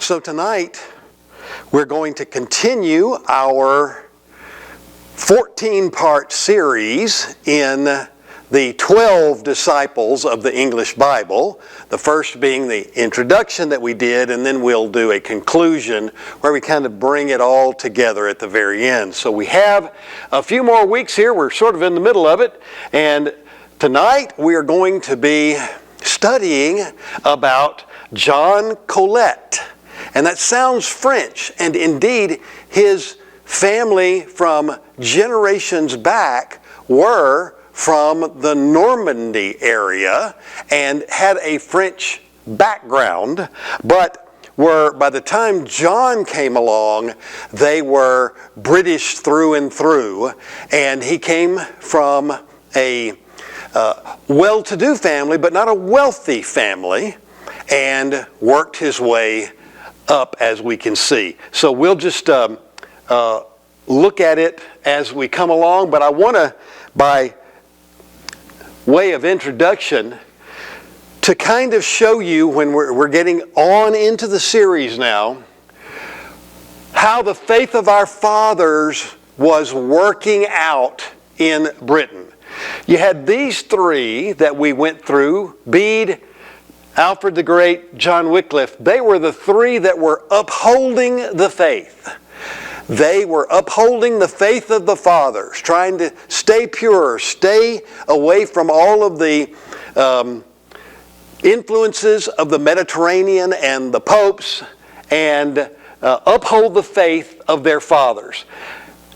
So tonight, we're going to continue our 14-part series in the 12 disciples of the English Bible. The first being the introduction that we did, and then we'll do a conclusion where we kind of bring it all together at the very end. So we have a few more weeks here. We're sort of in the middle of it. And tonight we are going to be studying about John Colet. And that sounds French, and indeed his family from generations back were from the Normandy area and had a French background, but were, by the time John came along, they were British through and through, and he came from a well-to-do family, but not a wealthy family, and worked his way up, as we can see. So we'll just look at it as we come along, but I want to, by way of introduction, to kind of show you, when we're getting on into the series now, how the faith of our fathers was working out in Britain. You had these three that we went through: Bede, Alfred the Great, John Wycliffe. They were the three that were upholding the faith. They were upholding the faith of the fathers, trying to stay pure, stay away from all of the influences of the Mediterranean and the popes, and uphold the faith of their fathers.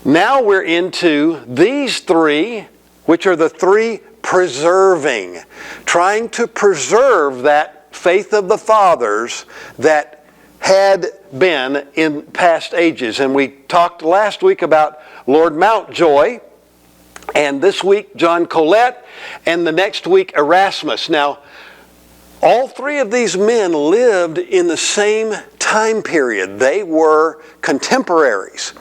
Now we're into these three, which are the three preserving, trying to preserve that faith of the fathers that had been in past ages. And we talked last week about Lord Mountjoy, and this week John Colet, and the next week Erasmus. Now, all three of these men lived in the same time period. They were contemporaries.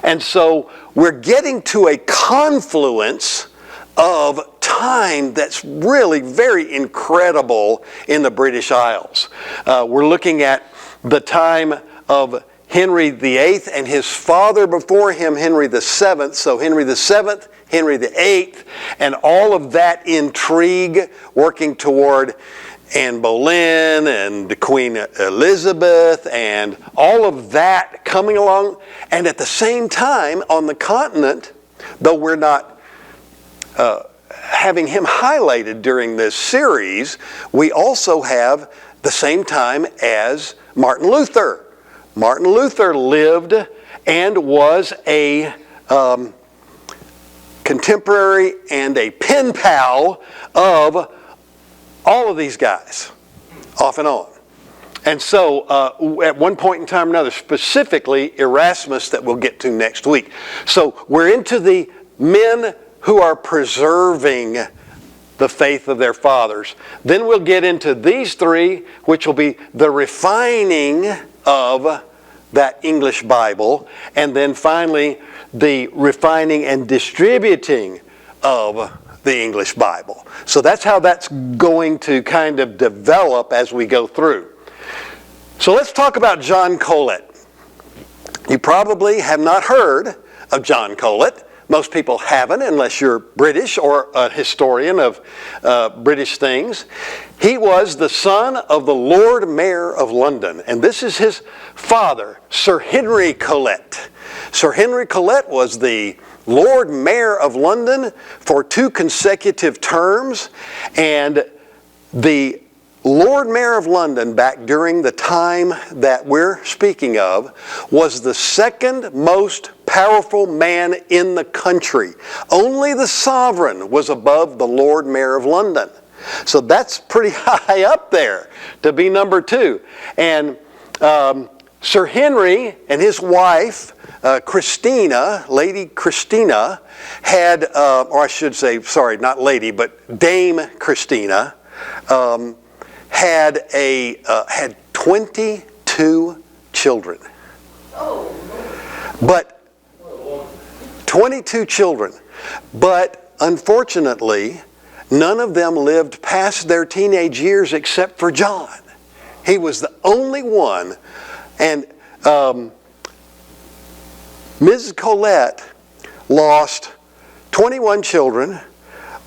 And so we're getting to a confluence of time that's really very incredible in the British Isles. We're looking at the time of Henry VIII and his father before him, Henry VII. So Henry VII, Henry VIII, and all of that intrigue working toward Anne Boleyn and Queen Elizabeth, and all of that coming along. And at the same time, on the continent, though we're not having him highlighted during this series, we also have the same time as Martin Luther. Martin Luther lived and was a contemporary and a pen pal of all of these guys, off and on. And so at one point in time or another, specifically Erasmus, that we'll get to next week. So we're into the men who are preserving the faith of their fathers. Then we'll get into these three, which will be the refining of that English Bible, and then finally the refining and distributing of the English Bible. So that's how that's going to kind of develop as we go through. So let's talk about John Colet. You probably have not heard of John Colet. Most people haven't, unless you're British or a historian of British things. He was the son of the Lord Mayor of London, and this is his father, Sir Henry Colet. Sir Henry Colet was the Lord Mayor of London for 2 consecutive terms, and the Lord Mayor of London, back during the time that we're speaking of, was the second most powerful man in the country. Only the sovereign was above the Lord Mayor of London. So that's pretty high up there to be number 2. And Sir Henry and his wife, Christina, Lady Christina, had, or I should say, sorry, not lady, but Dame Christina, had 22 children. But 22 children. But unfortunately, none of them lived past their teenage years except for John. He was the only one, And Mrs. Colette lost 21 children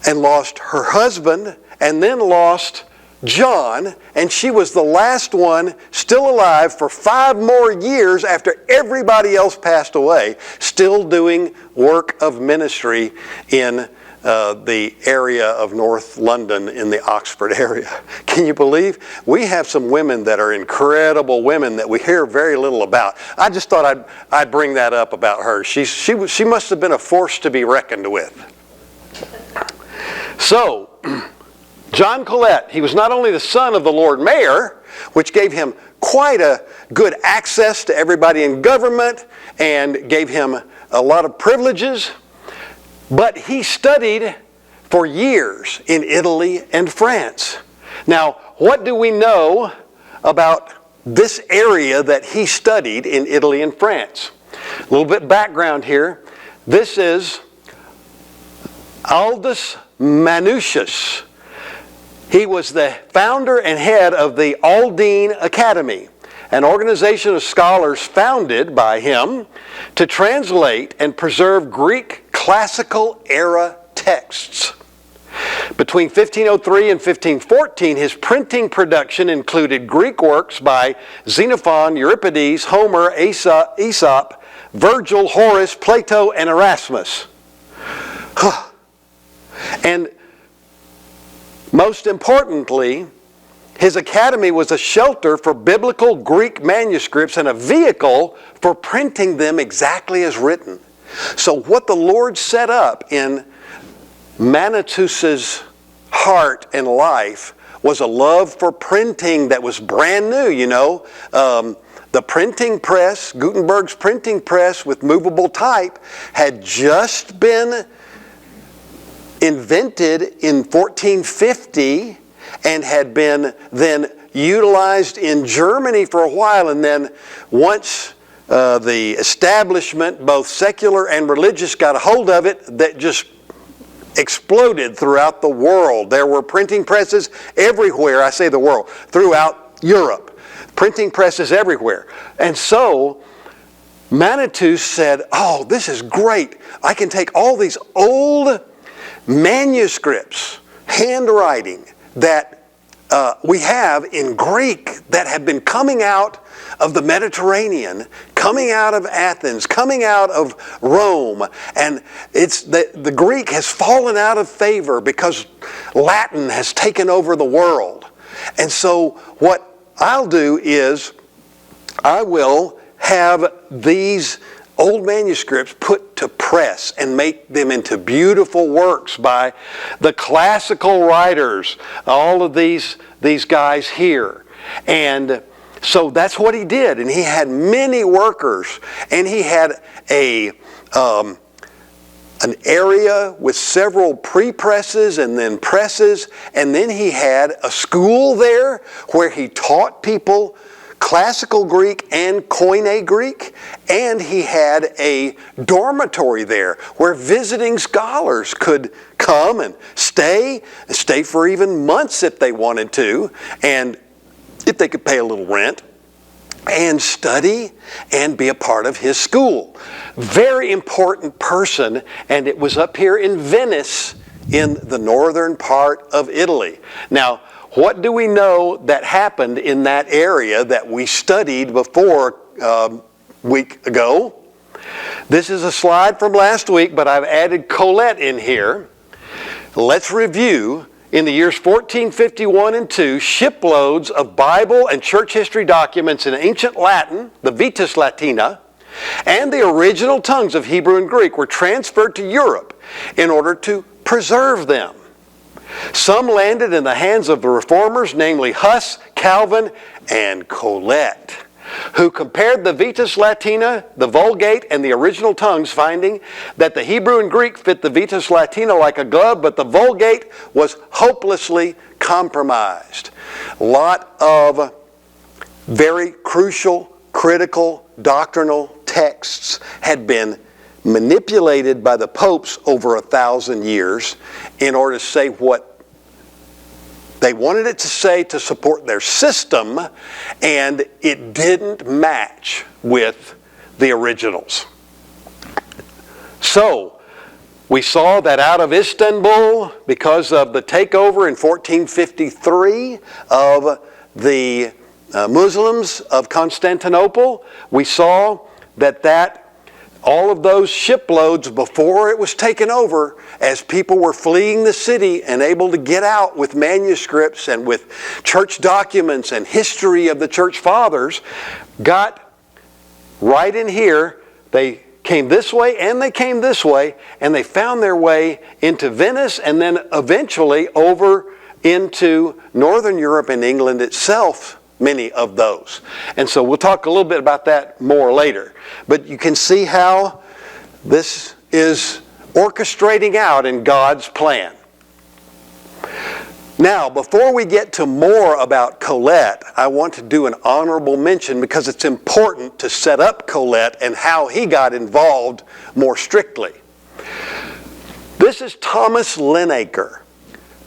and lost her husband and then lost John, and she was the last one still alive for 5 more years after everybody else passed away, still doing work of ministry in the area of North London in the Oxford area. Can you believe? We have some women that are incredible women that we hear very little about. I just thought I'd bring that up about her. She must have been a force to be reckoned with. So, John Colette, he was not only the son of the Lord Mayor, which gave him quite a good access to everybody in government and gave him a lot of privileges, but he studied for years in Italy and France. Now, what do we know about this area that he studied in Italy and France? A little bit background here. This is Aldus Manutius. He was the founder and head of the Aldine Academy, an organization of scholars founded by him to translate and preserve Greek classical era texts. Between 1503 and 1514, his printing production included Greek works by Xenophon, Euripides, Homer, Aesop, Virgil, Horace, Plato, and Erasmus. And most importantly, his academy was a shelter for biblical Greek manuscripts and a vehicle for printing them exactly as written. So what the Lord set up in Manutius's heart and life was a love for printing that was brand new, you know. The printing press, Gutenberg's printing press with movable type, had just been invented in 1450 and had been then utilized in Germany for a while, and then once the establishment, both secular and religious, got a hold of it, that just exploded throughout the world. There were printing presses everywhere, I say the world, throughout Europe. Printing presses everywhere. And so Manutius said, oh, this is great. I can take all these old manuscripts, handwriting that we have in Greek that have been coming out of the Mediterranean, coming out of Athens, coming out of Rome, and it's the Greek has fallen out of favor because Latin has taken over the world. And so what I'll do is I will have these old manuscripts put to press and make them into beautiful works by the classical writers, all of these guys here. And so that's what he did. And he had many workers, and he had an area with several pre-presses and then presses, and then he had a school there where he taught people classical Greek and Koine Greek, and he had a dormitory there where visiting scholars could come and stay for even months if they wanted to, and if they could pay a little rent, and study and be a part of his school. Very important person, and it was up here in Venice in the northern part of Italy. Now, what do we know that happened in that area that we studied before a week ago? This is a slide from last week, but I've added Colette in here. Let's review. In the years 1451 and 2, shiploads of Bible and church history documents in ancient Latin, the Vetus Latina, and the original tongues of Hebrew and Greek were transferred to Europe in order to preserve them. Some landed in the hands of the reformers, namely Huss, Calvin, and Colette, who compared the Vetus Latina, the Vulgate, and the original tongues, finding that the Hebrew and Greek fit the Vetus Latina like a glove, but the Vulgate was hopelessly compromised. A lot of very crucial, critical, doctrinal texts had been manipulated by the popes over 1,000 years in order to say what They wanted it to say to support their system, and it didn't match with the originals. So, we saw that out of Istanbul, because of the takeover in 1453 of the Muslims of Constantinople, we saw that all of those shiploads before it was taken over, as people were fleeing the city and able to get out with manuscripts and with church documents and history of the church fathers, got right in here. They came this way and they came this way, and they found their way into Venice and then eventually over into Northern Europe and England itself, many of those. And so we'll talk a little bit about that more later. But you can see how this is orchestrating out in God's plan. Now, before we get to more about Colette, I want to do an honorable mention because it's important to set up Colette and how he got involved more strictly. This is Thomas Linacre.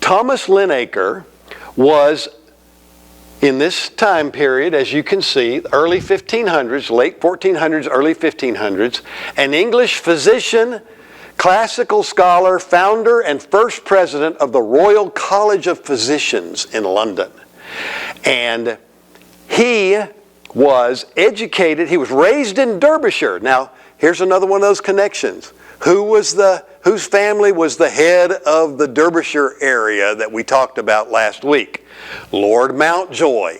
Thomas Linacre was, in this time period, as you can see, early 1500s, late 1400s, early 1500s, an English physician, classical scholar, founder, and first president of the Royal College of Physicians in London. And he was educated, he was raised in Derbyshire. Now, here's another one of those connections. Whose family was the head of the Derbyshire area that we talked about last week? Lord Mountjoy.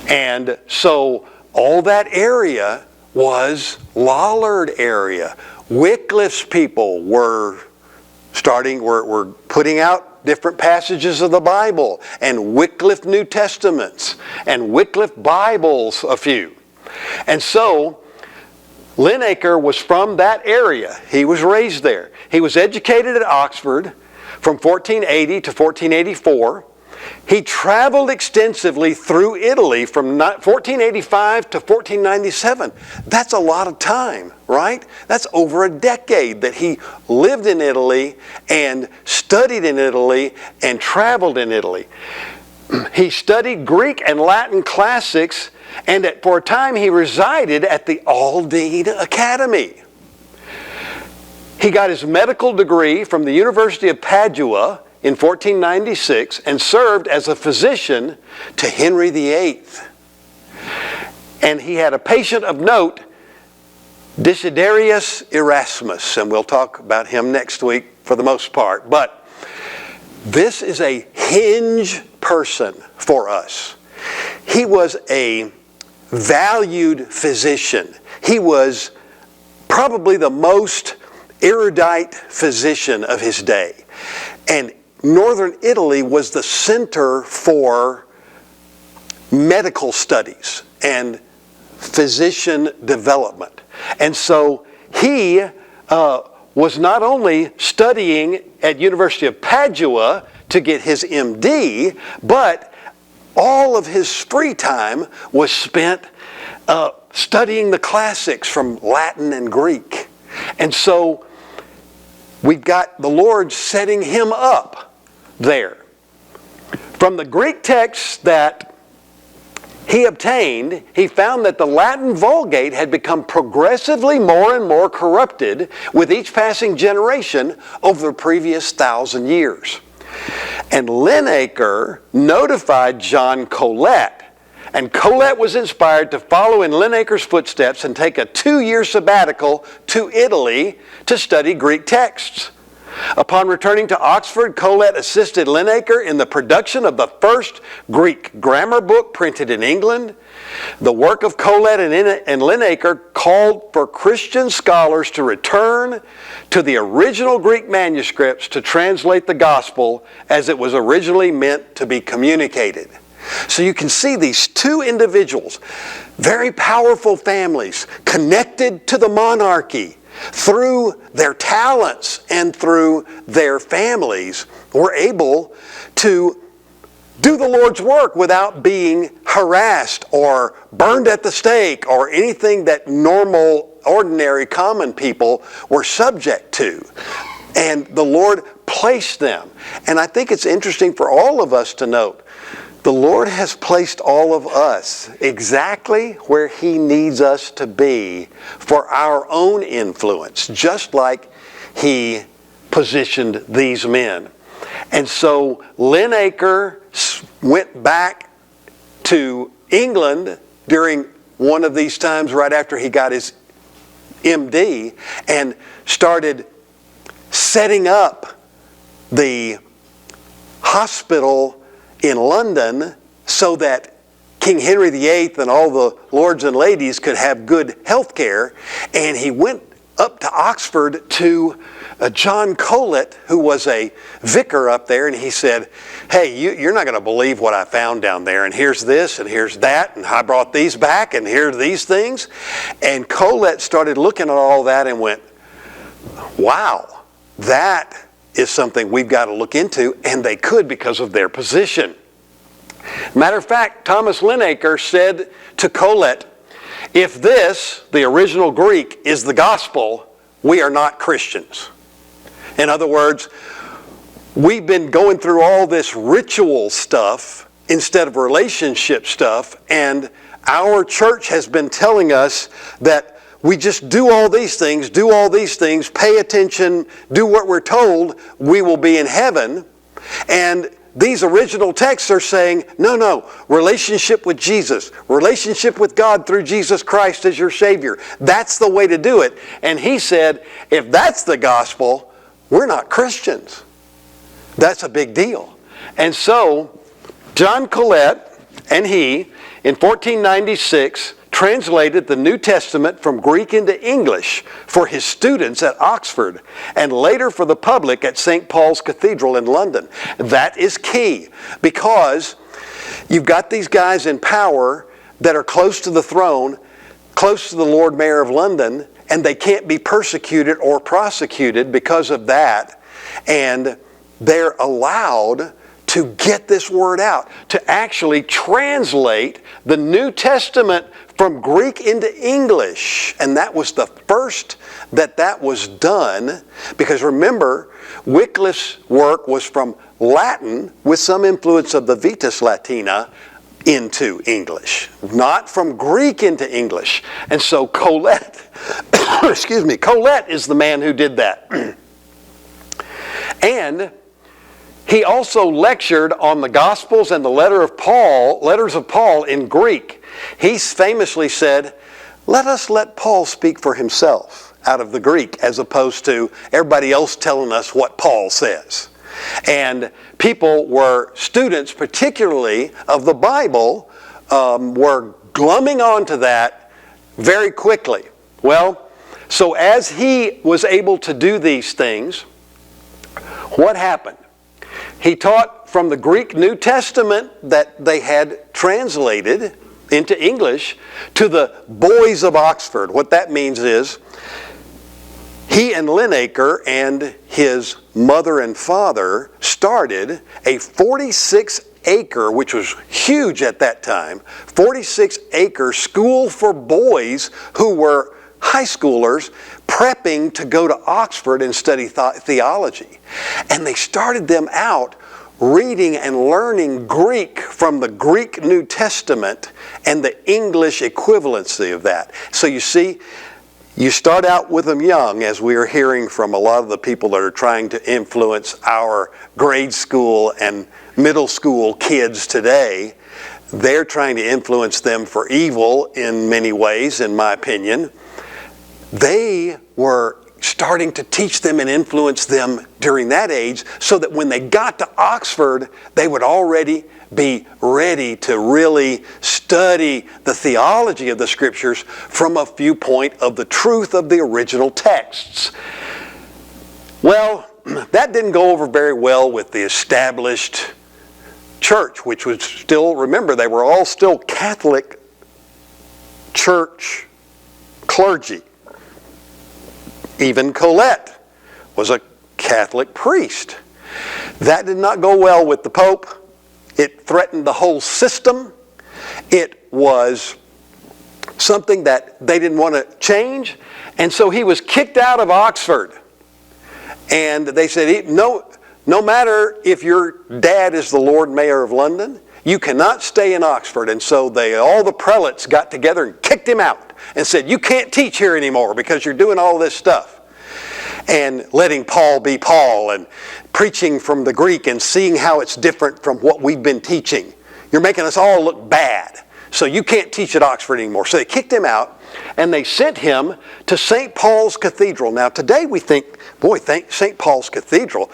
And so all that area was Lollard area. Wycliffe's people were putting out different passages of the Bible, and Wycliffe New Testaments, and Wycliffe Bibles, a few. And so Linacre was from that area. He was raised there. He was educated at Oxford from 1480 to 1484. He traveled extensively through Italy from 1485 to 1497. That's a lot of time, right? That's over a decade that he lived in Italy and studied in Italy and traveled in Italy. He studied Greek and Latin classics, and for a time he resided at the Aldine Academy. He got his medical degree from the University of Padua in 1496 and served as a physician to Henry VIII. And he had a patient of note, Desiderius Erasmus, and we'll talk about him next week for the most part. But this is a hinge person for us. He was a valued physician. He was probably the most erudite physician of his day. And Northern Italy was the center for medical studies and physician development. And so he was not only studying at University of Padua to get his MD, but all of his free time was spent studying the classics from Latin and Greek. And so we've got the Lord setting him up there. From the Greek texts that he obtained, he found that the Latin Vulgate had become progressively more and more corrupted with each passing generation over the previous 1,000 years. And Linacre notified John Colette, and Colette was inspired to follow in Linacre's footsteps and take a 2-year sabbatical to Italy to study Greek texts. Upon returning to Oxford, Colette assisted Linacre in the production of the first Greek grammar book printed in England. The work of Colette and Linacre called for Christian scholars to return to the original Greek manuscripts to translate the gospel as it was originally meant to be communicated. So you can see these two individuals, very powerful families, connected to the monarchy, through their talents and through their families, were able to do the Lord's work without being harassed or burned at the stake or anything that normal, ordinary, common people were subject to. And the Lord placed them. And I think it's interesting for all of us to note, the Lord has placed all of us exactly where He needs us to be for our own influence, just like He positioned these men. And so Linacre went back to England during one of these times right after he got his MD and started setting up the hospital in London so that King Henry VIII and all the lords and ladies could have good health care. And he went up to Oxford to John Colet, who was a vicar up there, and he said, hey, you're not going to believe what I found down there, and here's this, and here's that, and I brought these back, and here are these things. And Colet started looking at all that and went, wow, that is something we've got to look into, and they could because of their position. Matter of fact, Thomas Linacre said to Colet, if this, the original Greek, is the gospel, we are not Christians. In other words, we've been going through all this ritual stuff instead of relationship stuff, and our church has been telling us that we just do all these things, pay attention, do what we're told, we will be in heaven. And these original texts are saying, no, relationship with Jesus, relationship with God through Jesus Christ as your Savior. That's the way to do it. And he said, if that's the gospel, we're not Christians. That's a big deal. And so, John Colet and he, in 1496, translated the New Testament from Greek into English for his students at Oxford and later for the public at St. Paul's Cathedral in London. That is key because you've got these guys in power that are close to the throne, close to the Lord Mayor of London, and they can't be persecuted or prosecuted because of that. And they're allowed to get this word out, to actually translate the New Testament from Greek into English. And that was the first that was done, because remember, Wycliffe's work was from Latin with some influence of the Vetus Latina into English, not from Greek into English. And so Colet, Colet is the man who did that. And he also lectured on the Gospels and the letters of Paul in Greek. He famously said, let Paul speak for himself out of the Greek, as opposed to everybody else telling us what Paul says. And students particularly of the Bible, were glumming onto that very quickly. Well, so as he was able to do these things, what happened? He taught from the Greek New Testament that they had translated into English to the boys of Oxford. What that means is he and Linacre and his mother and father started a 46-acre, which was huge at that time, 46-acre school for boys who were high schoolers prepping to go to Oxford and study theology. And they started them out reading and learning Greek from the Greek New Testament and the English equivalency of that. So you see, you start out with them young, as we are hearing from a lot of the people that are trying to influence our grade school and middle school kids today. They're trying to influence them for evil in many ways, in my opinion. They were starting to teach them and influence them during that age so that when they got to Oxford, they would already be ready to really study the theology of the Scriptures from a viewpoint of the truth of the original texts. Well, that didn't go over very well with the established church, which was still, remember, they were all still Catholic church clergy. Even Colet was a Catholic priest. That did not go well with the Pope. It threatened the whole system. It was something that they didn't want to change. And so he was kicked out of Oxford. And they said, no, no matter if your dad is the Lord Mayor of London, you cannot stay in Oxford. And so all the prelates got together and kicked him out and said, you can't teach here anymore because you're doing all this stuff. And letting Paul be Paul and preaching from the Greek and seeing how it's different from what we've been teaching. You're making us all look bad. So you can't teach at Oxford anymore. So they kicked him out and they sent him to St. Paul's Cathedral. Now today we think, boy, St. Paul's Cathedral.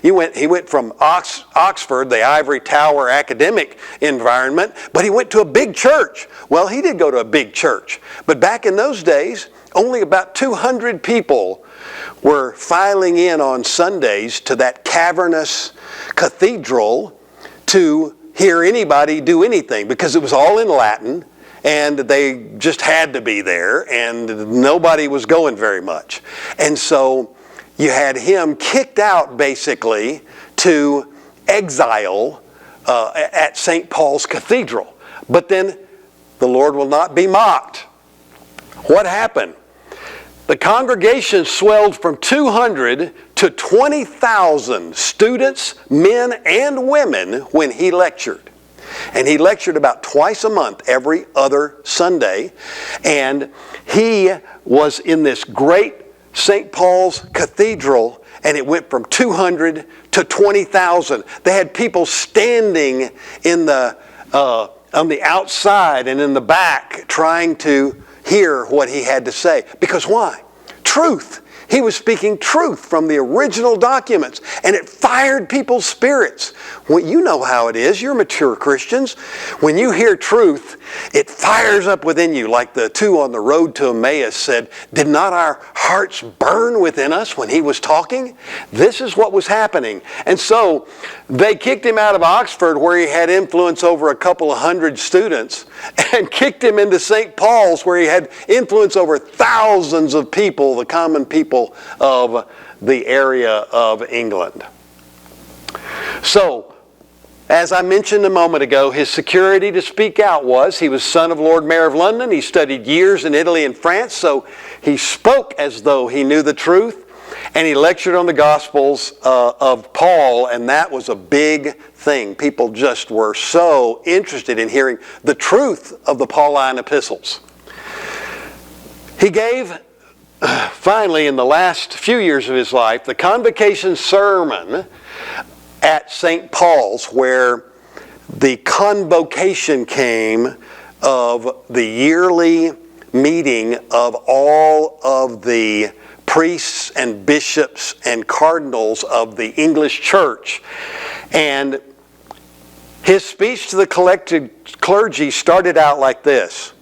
He went from Oxford, the ivory tower academic environment, but he went to a big church. Well, he did go to a big church. But back in those days, only about 200 people were filing in on Sundays to that cavernous cathedral to hear anybody do anything, because it was all in Latin and they just had to be there and nobody was going very much. And so you had him kicked out basically to exile at St. Paul's Cathedral. But then the Lord will not be mocked. What happened? The congregation swelled from 200 to 20,000 students, men and women, when he lectured. And he lectured about twice a month, every other Sunday. And he was in this great St. Paul's Cathedral, and it went from 200 to 20,000. They had people standing in on the outside and in the back trying to hear what he had to say. Because why? Truth. He was speaking truth from the original documents, and it fired people's spirits. Well, you know how it is. You're mature Christians. When you hear truth, it fires up within you, like the two on the road to Emmaus said, did not our hearts burn within us when he was talking? This is what was happening. And so they kicked him out of Oxford, where he had influence over a couple of hundred students, and kicked him into St. Paul's, where he had influence over thousands of people, the common people of the area of England. So, as I mentioned a moment ago, his security to speak out was he was son of Lord Mayor of London. He studied years in Italy and France, so he spoke as though he knew the truth. And he lectured on the Gospels of Paul, and that was a big thing. People just were so interested in hearing the truth of the Pauline epistles. He gave, finally, in the last few years of his life, the convocation sermon at St. Paul's, where the convocation came of the yearly meeting of all of the priests and bishops and cardinals of the English church. And his speech to the collected clergy started out like this: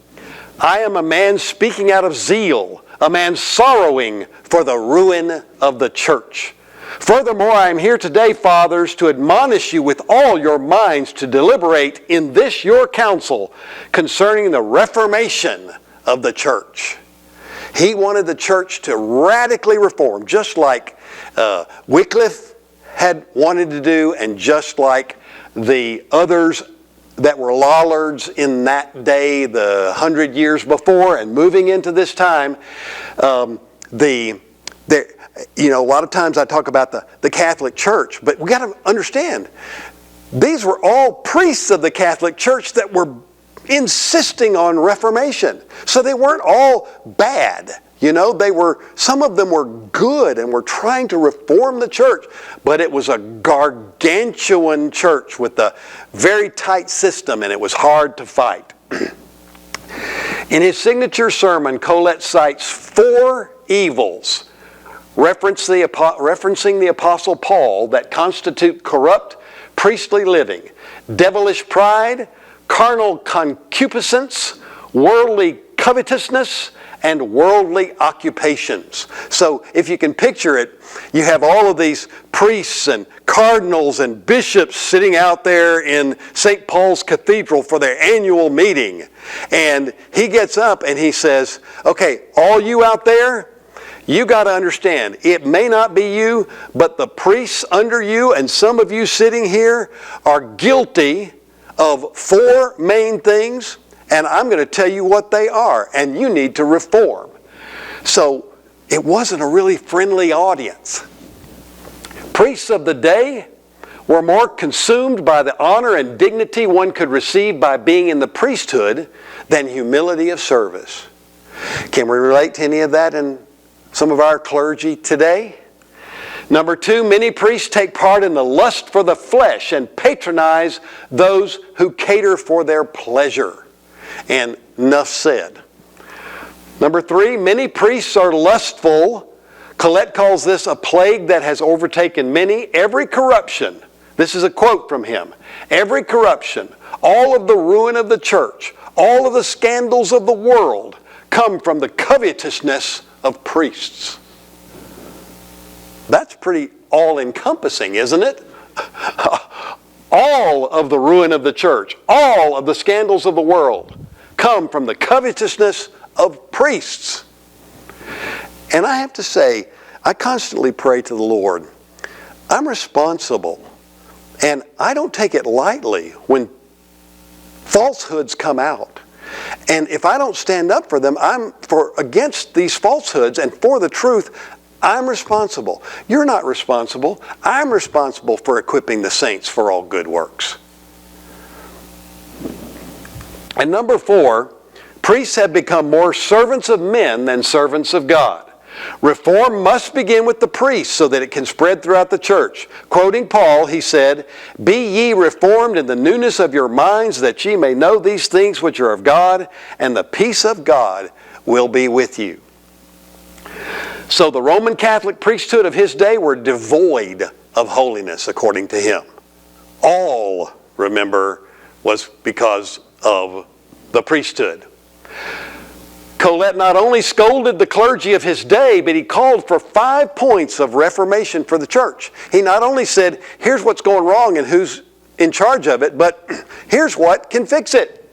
I am a man speaking out of zeal, a man sorrowing for the ruin of the church. Furthermore, I am here today, fathers, to admonish you with all your minds to deliberate in this your council concerning the reformation of the church. He wanted the church to radically reform, just like Wycliffe had wanted to do, and just like the others that were Lollards in that day, the 100 years before, and moving into this time. A lot of times I talk about the Catholic Church, but we got to understand, these were all priests of the Catholic Church that were insisting on reformation. So they weren't all bad. Some of them were good and were trying to reform the church, but it was a gargantuan church with a very tight system, and it was hard to fight. In his signature sermon, Colette cites 4 evils referencing the Apostle Paul that constitute corrupt priestly living: devilish pride, carnal concupiscence, worldly covetousness, and worldly occupations. So if you can picture it, you have all of these priests and cardinals and bishops sitting out there in St. Paul's Cathedral for their annual meeting. And he gets up and he says, okay, all you out there, you got to understand, it may not be you, but the priests under you and some of you sitting here are guilty of 4 main things, and I'm going to tell you what they are, and you need to reform. So it wasn't a really friendly audience. Priests of the day were more consumed by the honor and dignity one could receive by being in the priesthood than humility of service. Can we relate to any of that in some of our clergy today? Number 2, many priests take part in the lust for the flesh and patronize those who cater for their pleasure. And enough said. Number 3, many priests are lustful. Colette calls this a plague that has overtaken many. Every corruption, this is a quote from him, every corruption, all of the ruin of the church, all of the scandals of the world come from the covetousness of priests. That's pretty all-encompassing, isn't it? All of the ruin of the church, all of the scandals of the world come from the covetousness of priests. And I have to say, I constantly pray to the Lord. I'm responsible, and I don't take it lightly when falsehoods come out. And if I don't stand up for them, against these falsehoods and for the truth, I'm responsible. You're not responsible. I'm responsible for equipping the saints for all good works. And number 4, priests have become more servants of men than servants of God. Reform must begin with the priest so that it can spread throughout the church. Quoting Paul, he said, "Be ye reformed in the newness of your minds, that ye may know these things which are of God, and the peace of God will be with you." So the Roman Catholic priesthood of his day were devoid of holiness, according to him. All, remember, was because of the priesthood. Colette not only scolded the clergy of his day, but he called for 5 points of reformation for the church. He not only said, here's what's going wrong and who's in charge of it, but here's what can fix it.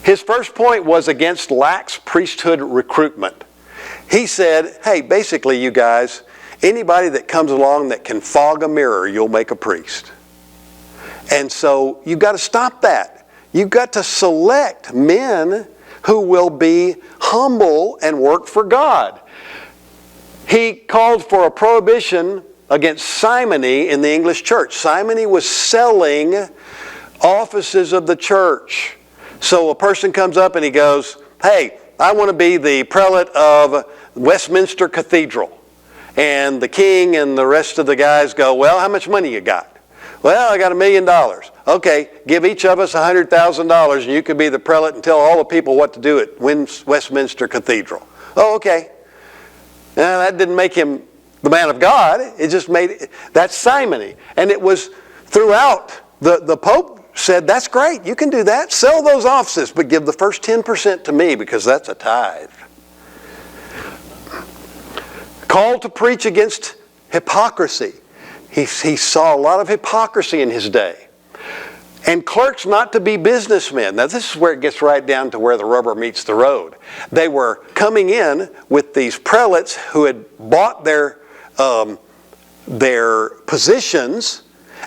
His first point was against lax priesthood recruitment. He said, hey, basically you guys, anybody that comes along that can fog a mirror, you'll make a priest. And so you've got to stop that. You've got to select men who will be humble and work for God. He called for a prohibition against simony in the English church. Simony was selling offices of the church. So a person comes up and he goes, hey, I want to be the prelate of Westminster Cathedral. And the king and the rest of the guys go, well, how much money you got? Well, I got $1 million. Okay, give each of us $100,000 and you can be the prelate and tell all the people what to do at Westminster Cathedral. Oh, okay. Now, that didn't make him the man of God. It just made, that's simony. And it was throughout, the Pope said, that's great, you can do that. Sell those offices, but give the first 10% to me because that's a tithe. Called to preach against hypocrisy. He saw a lot of hypocrisy in his day. And clerks not to be businessmen. Now this is where it gets right down to where the rubber meets the road. They were coming in with these prelates who had bought their positions,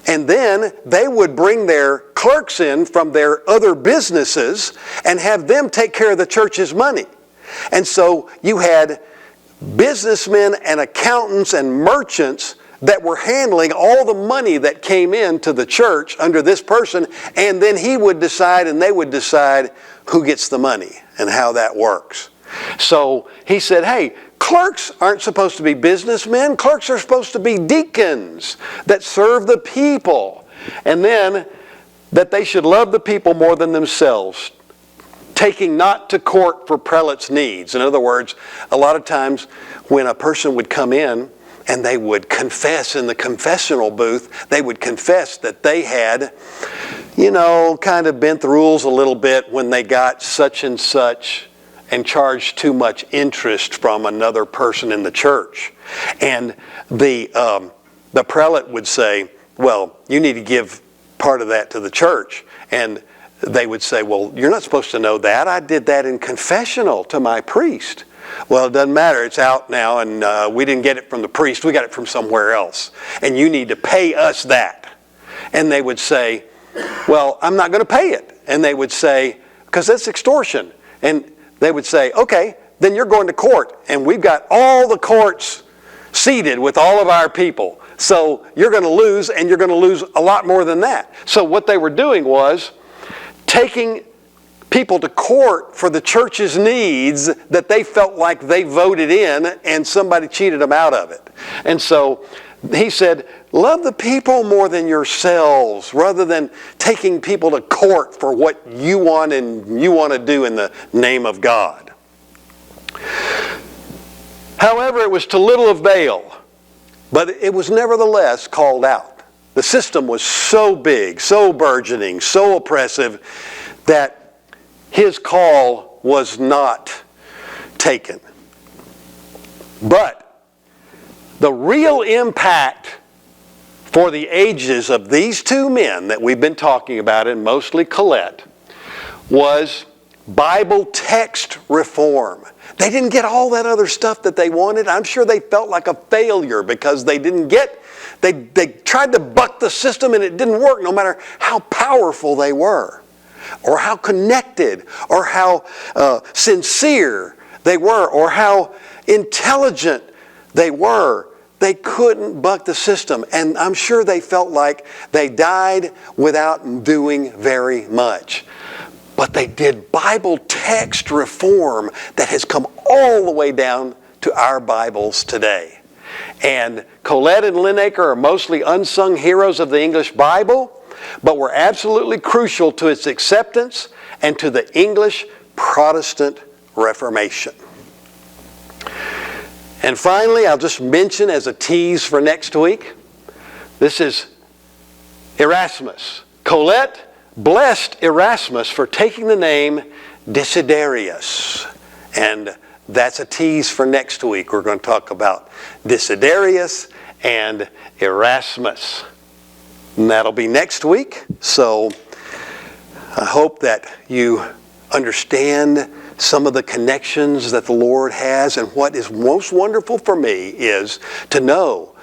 and then they would bring their clerks in from their other businesses and have them take care of the church's money. And so you had businessmen and accountants and merchants that were handling all the money that came into the church under this person, and then he would decide and they would decide who gets the money and how that works. So he said, hey, clerks aren't supposed to be businessmen. Clerks are supposed to be deacons that serve the people. And then that they should love the people more than themselves, taking not to court for prelates' needs. In other words, a lot of times when a person would come in and they would confess in the confessional booth, they would confess that they had, kind of bent the rules a little bit when they got such and such and charged too much interest from another person in the church. And the prelate would say, well, you need to give part of that to the church. And they would say, well, you're not supposed to know that. I did that in confessional to my priest. Well, it doesn't matter. It's out now, and we didn't get it from the priest. We got it from somewhere else. And you need to pay us that. And they would say, well, I'm not going to pay it. And they would say, because that's extortion. And they would say, okay, then you're going to court. And we've got all the courts seated with all of our people. So you're going to lose, and you're going to lose a lot more than that. So what they were doing was taking people to court for the church's needs that they felt like they voted in, and somebody cheated them out of it. And so he said, love the people more than yourselves, rather than taking people to court for what you want and you want to do in the name of God. However, it was to little avail, but it was nevertheless called out. The system was so big, so burgeoning, so oppressive, that his call was not taken. But the real impact for the ages of these two men that we've been talking about, and mostly Colette, was Bible text reform. They didn't get all that other stuff that they wanted. I'm sure they felt like a failure because they didn't get, they tried to buck the system and it didn't work, no matter how powerful they were, or how connected, or how sincere they were, or how intelligent they were. They couldn't buck the system, and I'm sure they felt like they died without doing very much. But they did Bible text reform that has come all the way down to our Bibles today. And Colette and Linacre are mostly unsung heroes of the English Bible, but were absolutely crucial to its acceptance and to the English Protestant Reformation. And finally, I'll just mention as a tease for next week, this is Erasmus. Colette blessed Erasmus for taking the name Desiderius. And that's a tease for next week. We're going to talk about Desiderius and Erasmus. And that'll be next week. So I hope that you understand some of the connections that the Lord has. And what is most wonderful for me is to know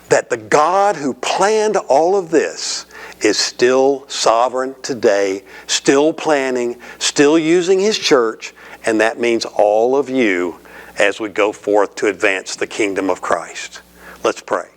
that the God who planned all of this is still sovereign today, still planning, still using His church, and that means all of you as we go forth to advance the kingdom of Christ. Let's pray.